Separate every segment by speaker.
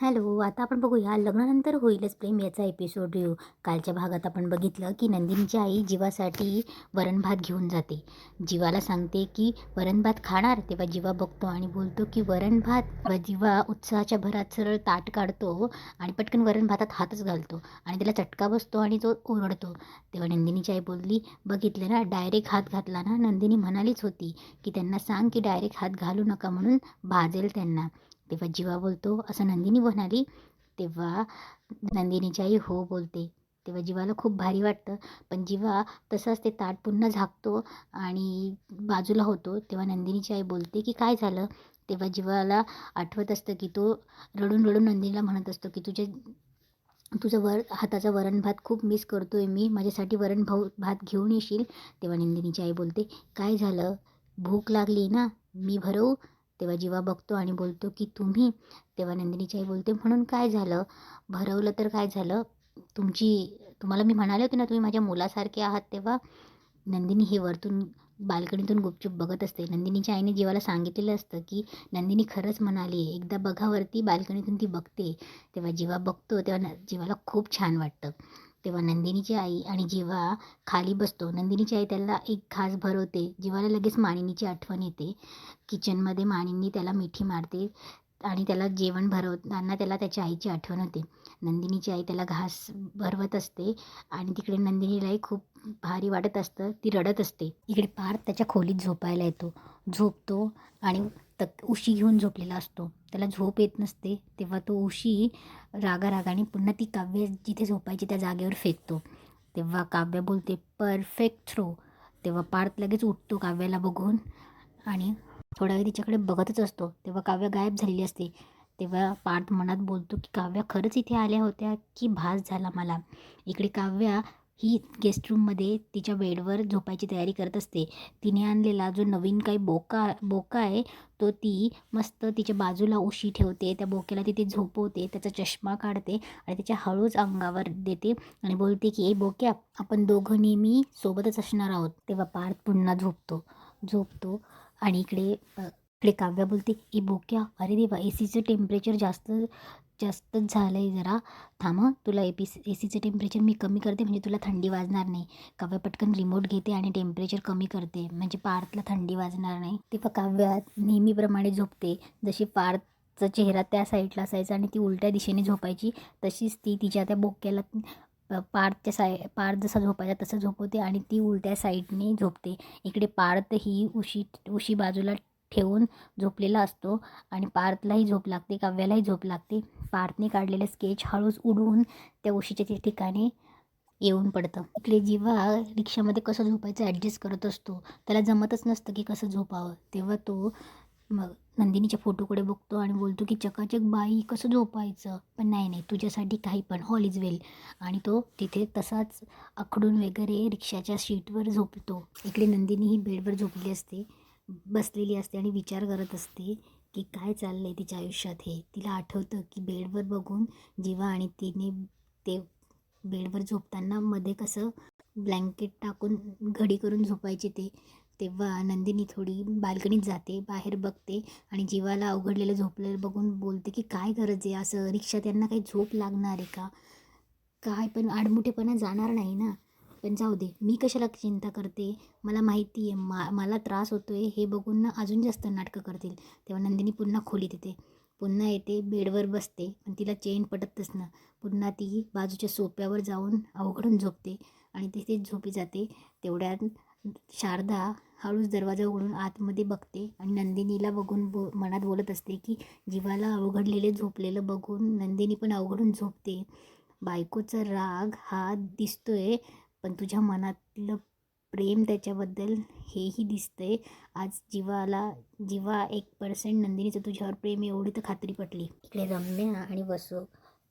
Speaker 1: Hello, आता आपण बघूया लग्नानंतर होईलच प्रेम याचा एपिसोड रिव्ह्यू. कालच्या भागात आपण बघितलं की नंदिनीची आई जीवासाठी वरण भात घेऊन जाते. जीवाला सांगते की वरण भात खाणार, तेव्हा जीवा बघतो आणि बोलतो की वरण भात. व जीवा उत्साहाच्या भरात सरळ ताट काढतो आणि पटकन वरण भातात हातच घालतो आणि त्याला चटका बसतो आणि तो ओरडतो. तेव्हा नंदिनीची आई बोलली, बघितलं ना, डायरेक्ट हात घातला ना. नंदिनी म्हणालीच होती की त्यांना सांग की डायरेक्ट हात घालू नका म्हणून, भाजेल त्यांना. तेव्हा जीवा बोलतो, असं नंदिनी म्हणाली. तेव्हा नंदिनीची आई हो बोलते. तेव्हा जीवाला खूप भारी वाटतं. पण जीवा तसंच ते ताट पुन्हा झाकतो आणि बाजूला होतो. तेव्हा नंदिनीची आई बोलते की काय झालं. तेव्हा जीवाला आठवत असतं की तो रडून रडून नंदिनीला म्हणत असतो की तुझं हाताचा वरण भात खूप मिस करतोय मी, माझ्यासाठी भात घेऊन येशील. तेव्हा नंदिनीची आई बोलते, काय झालं, भूक लागली ना, मी भरवू. तेव्हा जीवा बघतो आणि बोलतो की तुम्ही. तेव्हा नंदिनीची आई बोलते, म्हणून काय झालं, भरवलं तर काय झालं, तुम्हाला मी म्हणाले होते ना तुम्ही माझ्या मुलासारखे आहात. तेव्हा नंदिनी हे वरतून बाल्कनीतून गुपचूप बघत असते. नंदिनीच्या आईने जीवाला सांगितलेलं असतं की नंदिनी खरंच म्हणाली, एकदा बघावरती बाल्कनीतून ती बघते. तेव्हा जीवा बघतो, तेव्हा जीवाला खूप छान वाटतं. तेव्हा नंदिनीची आई आणि जीवा खाली बसतो. नंदिनीची आई त्याला एक घास भरवते. जीवाला लगेच मानिनीची आठवण येते. किचनमध्ये मानिनी त्याला मिठी मारते आणि त्याला जेवण भरवताना त्याला त्याच्या आईची आठवण होते. नंदिनीची आई त्याला घास भरवत असते आणि तिकडे नंदिनीलाही खूप भारी वाटत असतं. ती रडत असते. इकडे पार्थ त्याच्या खोलीत झोपायला येतो. झोपतो आणि उशी घेऊन झोपलेला असतो. त्याला झोप येत नसते. तेव्हा तो उशी रागारागाने पुन्हा ती काव्य जिथे झोपायची त्या जागेवर फेकतो. तेव्हा काव्य बोलते, परफेक्ट थ्रो. तेव्हा पार्थ लगेच उठतो काव्याला बघून आणि थोडा वेळ तिच्याकडे बघतच असतो. तेव्हा काव्य गायब झालेली असते. तेव्हा पार्थ मनात बोलतो की काव्या खरंच इथे आल्या होत्या की भास झाला मला. इकडे काव्या ही गेस्ट रूममध्ये तिच्या बेडवर झोपायची तयारी करत असते. तिने आणलेला जो नवीन काही बोका आहे तो ती मस्त तिच्या बाजूला उशी ठेवते. त्या बोक्याला तिथे झोपवते, त्याचा चष्मा काढते आणि त्याच्या हळूच अंगावर देते आणि बोलते की ए बोक्या, आपण दोघं नेहमी सोबतच असणार आहोत. तेव्हा पार्थ पुन्हा झोपतो आणि इकडे काव्या बोलते, ए बोक्या, अरे देवा, एसीचं टेम्परेचर जास्तच झालं आहे, जरा थांब, तुला एसीचं टेम्परेचर मी कमी करते म्हणजे तुला थंडी वाजणार नाही. काव्या पटकन रिमोट घेते आणि टेम्परेचर कमी करते म्हणजे पार्थला थंडी वाजणार नाही. तेव्हा काव्या नेहमीप्रमाणे झोपते. जशी पार्थचा चेहरा त्या साईडला असायचा आणि ती उलट्या दिशेने झोपायची, तशीच ती तिच्या त्या बोक्याला पार्थ जसा झोपायचा तसं झोपवते आणि ती उलट्या साईडने झोपते. इकडे पार्थ ही उशी बाजूला ठेवून झोपलेला असतो आणि पार्थलाही झोप लागते, काव्यालाही झोप लागते. पार्थने काढलेलं स्केच हळूच उडून त्या उशीच्या ठिकाणी येऊन पडतं. इकडे जीवा रिक्षामध्ये कसं झोपायचं ॲडजस्ट करत असतो. त्याला जमतच नसतं की कसं झोपावं. तेव्हा तो मग नंदिनीच्या फोटोकडे बघतो आणि बोलतो की चकाचक बाई, कसं झोपायचं. पण नाही, तुझ्यासाठी काही पण, ऑल इज वेल. आणि तो तिथे तसाच आखडून वगैरे रिक्षाच्या सीटवर झोपतो. इकडे नंदिनी ही बेडवर बसलेली असते आणि विचार करत असते की काय चाललं आहे तिच्या आयुष्यात हे. तिला आठवतं की बेडवर बघून जीवा आणि तिने ते बेडवर झोपताना मध्ये कसं ब्लँकेट टाकून घडी करून झोपायचे ते. तेव्हा नंदिनी थोडी बाल्कनीत जाते, बाहेर बघते आणि जीवाला अवघडलेलं झोपलेलं बघून बोलते की काय गरज आहे असं, रिक्षात यांना काही झोप लागणार आहे का, काय पण आडमुठेपणा जाणार नाही ना. पण जाऊ दे, मी कशाला चिंता करते, मला माहिती आहे मला त्रास होतो आहे हे बघून ना अजून जास्त नाटकं करतील. तेव्हा नंदिनी पुन्हा खोलीत येते, पुन्हा येते, बेडवर बसते, पण तिला चेन पटतच ना. पुन्हा ती बाजूच्या सोप्यावर जाऊन अवघडून झोपते आणि तिथेच झोपी जाते. तेवढ्यात शारदा हळूच दरवाजा उघडून आतमध्ये बघते आणि नंदिनीला बघून मनात बोलत असते की जीवाला अवघडलेले झोपलेलं बघून नंदिनी पण अवघडून झोपते. बायकोचा राग हा दिसतोय, पण तुझ्या मनातलं प्रेम त्याच्याबद्दल हेही दिसतंय. आज जीवा 1% नंदिनीचं तुझ्यावर प्रेम, एवढी तर खात्री पटली. इकडे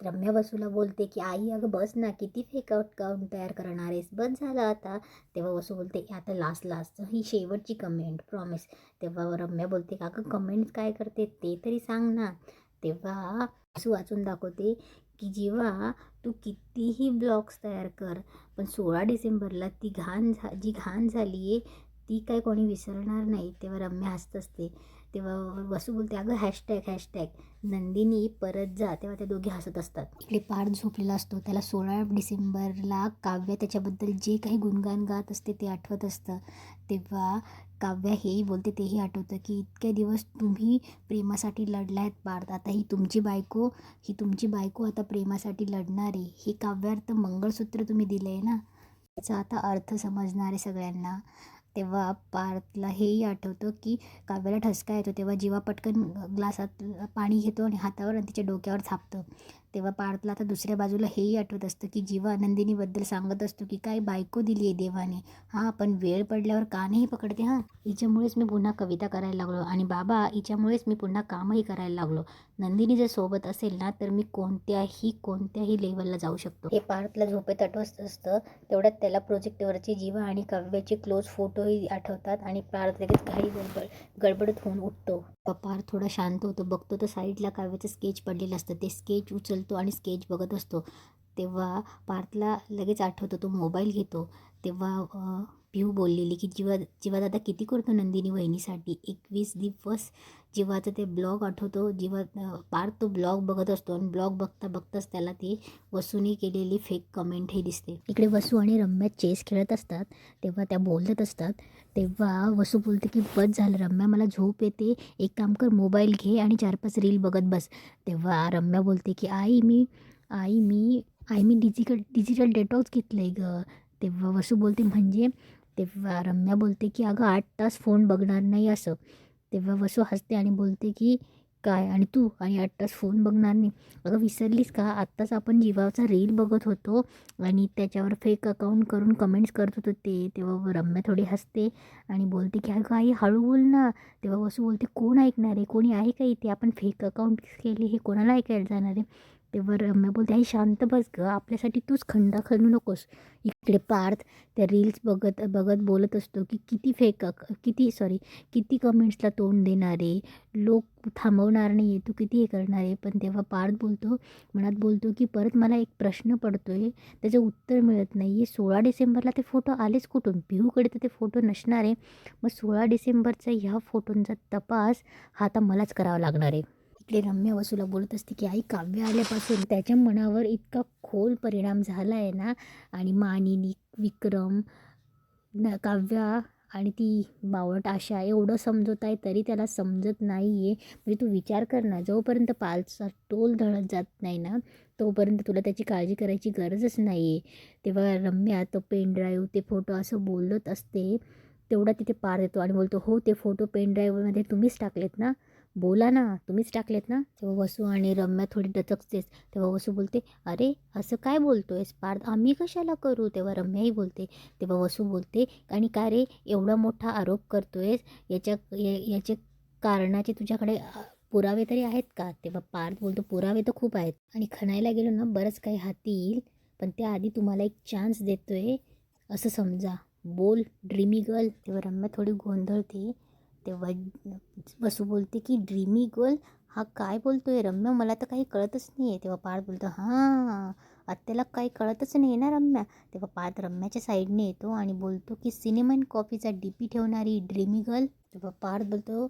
Speaker 1: रम्या वसूला बोलते की आई अगं बस ना, किती फेक अकाउंट तयार करणार आहेस, बस झालं आता. तेव्हा वसू बोलते आता लास्ट ही शेवटची कमेंट, प्रॉमिस. तेव्हा रम्या बोलते का अगं कमेंट्स काय करते ते तरी सांग ना. तेव्हा वसू वाचून दाखवते की जेव्हा तू कितीही ब्लॉग्स तयार कर, पण 16 डिसेंबरला जी घाण झाली आहे ती काय कोणी विसरणार नाही. तेव्हा रम्या हसत असते. तेव्हा वसू बोलते अगं ###. नंदिनी परत जा. तेव्हा ते दोघे हसत असतात. इकडे पार्थ झोपलेला असतो. त्याला 16 डिसेंबरला काव्य त्याच्याबद्दल जे काही गुणगान गात असते ते आठवत असतं. तेव्हा काव्या हेही बोलते, तेही आठवतं की इतके दिवस तुम्ही प्रेमासाठी लढला आहेत पार्थ. आता ही तुमची बायको आता प्रेमासाठी लढणार आहे. हे काव्यार्थ मंगळसूत्र तुम्ही दिलं आहे ना, त्याचा आता अर्थ समजणार आहे सगळ्यांना. तेव्हा पार्थला हेही आठवतं की काव्याला ठसका येतो. तेव्हा जीवा पटकन ग्लासात पाणी घेतो आणि हातावर आणि तिच्या डोक्यावर थापतं. तेव्हा पार्थला आता दुसऱ्या बाजूला हेही आठवत असतं की जीवा नंदिनीबद्दल सांगत असतो की काय बायको दिली आहे देवाने. हां, पण वेळ पडल्यावर कानही पकडते. हां, हिच्यामुळेच मी पुन्हा कविता करायला लागलो आणि बाबा हिच्यामुळेच मी पुन्हा कामही करायला लागलो. नंदिनी जर सोबत असेल ना तर मी कोणत्याही लेवलला जाऊ शकतो. हे पार्थला झोपेत आठवत असतं. तेवढ्यात त्याला प्रोजेक्टवरची जीवा आणि काव्याचे क्लोज फोटोही आठवतात आणि पार्थ लगेच घाई गडबडत होऊन उठतो. पार्थ थोडा शांत होतो. बघतो तर साईडला काव्याचं स्केच पडलेलं असतं. ते स्केच उचलतो आणि स्केच बघत असतो. तेव्हा पार्थला लगेच आठवतं. तो मोबाईल घेतो. तेव्हा पिहू बोललेली की जीवा दादा किती करतो नंदिनी वहिनीसाठी. 21 दिवस जीवाचं ते ब्लॉग आठवतो. पार्थ तो ब्लॉग बघत असतो आणि ब्लॉग बघताच त्याला ती वसूने केलेली फेक कमेंटही दिसते. इकडे वसू आणि रम्या चेस खेळत असतात. तेव्हा त्या बोलत असतात. तेव्हा वसू बोलते की बस झालं रम्या, मला झोप येते. एक काम कर, मोबाईल घे आणि 4-5 रील बघत बस. तेव्हा रम्या बोलते की आई मी डिजिटल डेटॉक्स घेतलं आहे गं. तेव्हा वसू बोलते म्हणजे. तेव्हा रम्या बोलते की अगं 8 तास फोन बघणार नाही असं. तेव्हा वसू हसते आणि बोलते की काय आणि तू आणि 8 तास फोन बघणार नाही. अगं विसरलीस का, आत्ताच आपण जीवाचा रील बघत होतो आणि त्याच्यावर फेक अकाउंट करून कमेंट्स करत होतो ते. तेव्हा रम्या थोडी हसते आणि बोलते की अगं आई हळू बोल ना. तेव्हा वसू बोलते कोण ऐकणार आहे, कोणी आहे का इथे, आपण फेक अकाउंट केले हे कोणाला ऐकायला जाणार आहे. तेव्हा रम्या बोलते आई शांत बस गं, आपल्यासाठी तूच खंडा खणू नकोस. इकडे पार्थ त्या रील्स बघत बोलत असतो की किती कमेंट्सला तोंड देणारे लोक थांबवणार नाही आहे, तू किती हे करणार आहे. पण तेव्हा पार्थ मनात बोलतो की परत मला एक प्रश्न पडतोय, त्याचं उत्तर मिळत नाही आहे. 16 डिसेंबरला ते फोटो आलेच कुठून. पिहूकडे तर ते फोटो नसणार आहे. मग 16 डिसेंबरचा ह्या फोटोंचा तपास हा आता मलाच करावा लागणार आहे. इकडे रम्या वसूला बोलत असते की आई काव्य आल्यापासून त्याच्या मनावर इतका खोल परिणाम झाला आहे ना, आणि मानिनी, विक्रम, काव्या आणि ती बावट आशा एवढं समजवत आहे तरी त्याला समजत नाही आहे. म्हणजे तू विचार कर ना, जोपर्यंत पालचा टोल ढळत जात नाही ना तोपर्यंत तुला त्याची काळजी करायची गरजच नाही आहे. तेव्हा रम्या तो पेन ड्राईव्ह ते फोटो असं बोलत असते. तेवढा तिथे पार येतो आणि बोलतो हो ते फोटो पेन ड्राईव्हमध्ये तुम्हीच टाकलेत ना, बोला ना तुम्हीच टाकलेत ना. तेव्हा वसू आणि रम्या थोडी दचकतेच. तेव्हा वसू बोलते अरे असं काय बोलतोयस पार्थ, आम्ही कशाला करू. तेव्हा रम्याही बोलते. तेव्हा वसू बोलते आणि काय रे एवढा मोठा आरोप करतोयस, याचे कारणाचे तुझ्याकडे पुरावे तरी आहेत का. तेव्हा पार्थ बोलतो पुरावे तर खूप आहेत आणि खणायला गेलो ना बरंच काही हाती येईल, पण त्याआधी तुम्हाला एक चान्स देतोय असं समजा. बोल ड्रीमी गर्ल. तेव्हा रम्या थोडी गोंधळते. तेव्हा वसू बोलते की ड्रीमी गर्ल हा काय बोलतोय रम्या, मला तर काही कळतच नाही आहे. तेव्हा पार्थ बोलतो हां आत्याला काही कळतच नाही ना रम्या. तेव्हा पार्थ रम्याच्या साईडने येतो आणि बोलतो की सिनेमन कॉफीचा डीपी ठेवणारी ड्रीमी गर्ल. तेव्हा पार्थ बोलतो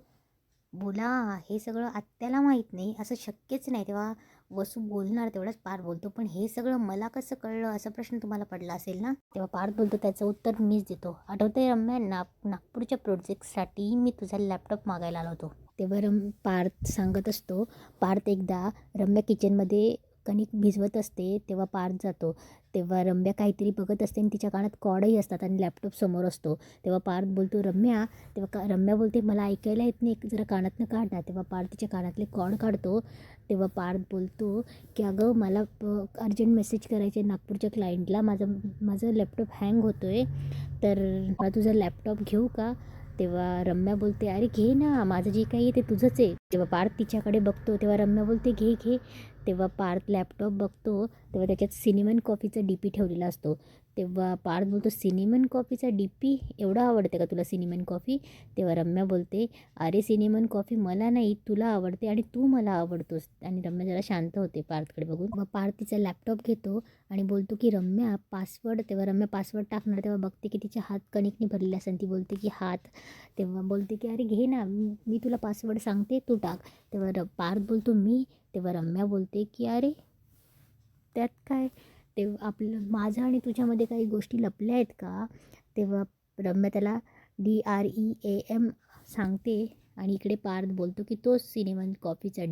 Speaker 1: बोला हे सगळं आत्याला माहीत नाही असं शक्यच नाही. तेव्हा वसू बोलणार तेवढाच पार्थ बोलतो पण हे सगळं मला कसं कळलं असा प्रश्न तुम्हाला पडला असेल ना. तेव्हा पार्थ बोलतो त्याचं उत्तर मीच देतो. आठवतंय रम्या नागपूरच्या प्रोजेक्टसाठी मी तुझा लॅपटॉप मागायला आलो होतो. तेव्हा पार्थ सांगत असतो. पार्थ एकदा रम्या किचनमध्ये कणिक भिजवत असते तेव्हा पार्थ जातो. तेव्हा रम्या काहीतरी बघत असते आणि तिच्या कानात कॉर्डही असतात आणि लॅपटॉप समोर असतो. तेव्हा पार्थ बोलतो रम्या. तेव्हा रम्या बोलते मला ऐकायला येत नाही, जरा कानातनं काढ ना. तेव्हा पार्थ तिच्या कानातले कॉर्ड काढतो. तेव्हा पार्थ बोलतो की अगं मला अर्जंट मेसेज करायचे नागपूरच्या क्लायंटला, माझं लॅपटॉप हँग होतो आहे, तर मला तुझा लॅपटॉप घेऊ का. तेव्हा रम्या बोलते अरे घे ना, माझं जे काही आहे ते तुझंच आहे. तेव्हा पार्थ तिच्याकडे बघतो. तेव्हा रम्या बोलते घे. तेव्हा पार्थ लॅपटॉप बघतो तेव्हा त्याच्यात सिनेमन कॉफीचा डी पी ठेवलेला असतो. तेव्हा पार्थ बोलतो, सिनेमन कॉफीचा डी पी एवढा आवडते का तुला सिनेमन कॉफी? तेव्हा रम्या बोलते, अरे सिनेमन कॉफी मला नाही तुला आवडते आणि तू मला आवडतोस. आणि रम्या जरा शांत होते पार्थकडे बघून. मग पार्थ तिचा लॅपटॉप घेतो आणि बोलतो की रम्या पासवर्ड. तेव्हा रम्या पासवर्ड टाकणार तेव्हा बघते की तिच्या हात कणिकने भरलेले असतात. ती बोलते की हात. तेव्हा बोलते की अरे घे ना, मी तुला पासवर्ड सांगते तू टाक. तेव्हा पार्थ बोलतो मी. तेव्हा रम्या बोलते की अरे त्यात काय, तेव्हा आपलं माझं आणि तुझ्यामध्ये काही गोष्टी लपल्या आहेत का? तेव्हा रम्या त्याला DREAM सांगते आणि इकडे पार्थ बोलतो की तोच सिनेमन कॉफीचा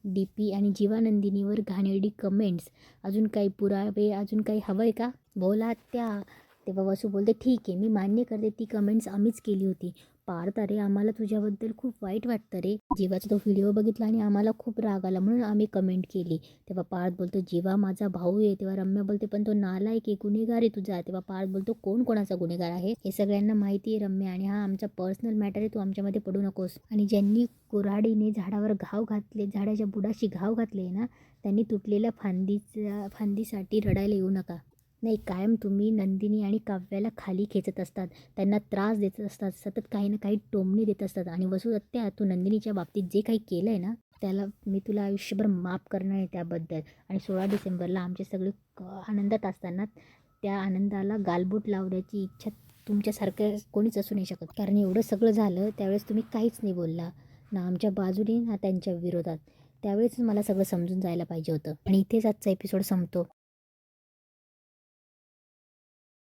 Speaker 1: डी पी आणि जीवानंदिनीवर घाणेरडी कमेंट्स, अजून काही पुरावे, अजून काही हवं आहे का? बोला त्या. तेव्हा वसू बोलते ठीक आहे, मी मान्य करते ती कमेंट्स आम्हीच केली होती. पार्थ, अरे आम्हाला तुझ्याबद्दल खूप वाईट वाटतं रे. जीवाचा तो व्हिडिओ बघितला आणि आम्हाला खूप राग आला म्हणून आम्ही कमेंट केली. तेव्हा पार्थ बोलतो जीवा माझा भाऊ आहे. तेव्हा रम्या बोलते पण तो नालायक आहे, गुन्हेगार आहे तुझा. तेव्हा पार्थ बोलतो कोण कोणाचा गुन्हेगार आहे हे सगळ्यांना माहिती आहे रम्या, आणि हा आमचा पर्सनल मॅटर आहे, तू आमच्यामध्ये पडू नकोस. आणि ज्यांनी कुऱ्हाडीने झाडावर घाव घातले, झाडाच्या बुडाशी घाव घातले ना, त्यांनी तुटलेल्या फांदीसाठी रडायला येऊ नका. नाही, कायम तुम्ही नंदिनी आणि काव्याला खाली खेचत असतात, त्यांना त्रास देत असतात, सतत काही ना काही टोमणी देत असतात. आणि वसुदत्त्या, तू नंदिनीच्या बाबतीत जे काही केलं आहे ना, त्याला मी तुला आयुष्यभर माफ करणार आहे त्याबद्दल. आणि 16 डिसेंबरला आमचे सगळे आनंदात असताना त्या आनंदाला गालबोट लावण्याची इच्छा तुमच्यासारखं कोणीच असू नाही शकत. कारण एवढं सगळं झालं त्यावेळेस तुम्ही काहीच नाही बोलला, ना आमच्या बाजूने ना त्यांच्या विरोधात. त्यावेळेस मला सगळं समजून जायला पाहिजे होतं. आणि इथेच आजचा एपिसोड संपतो.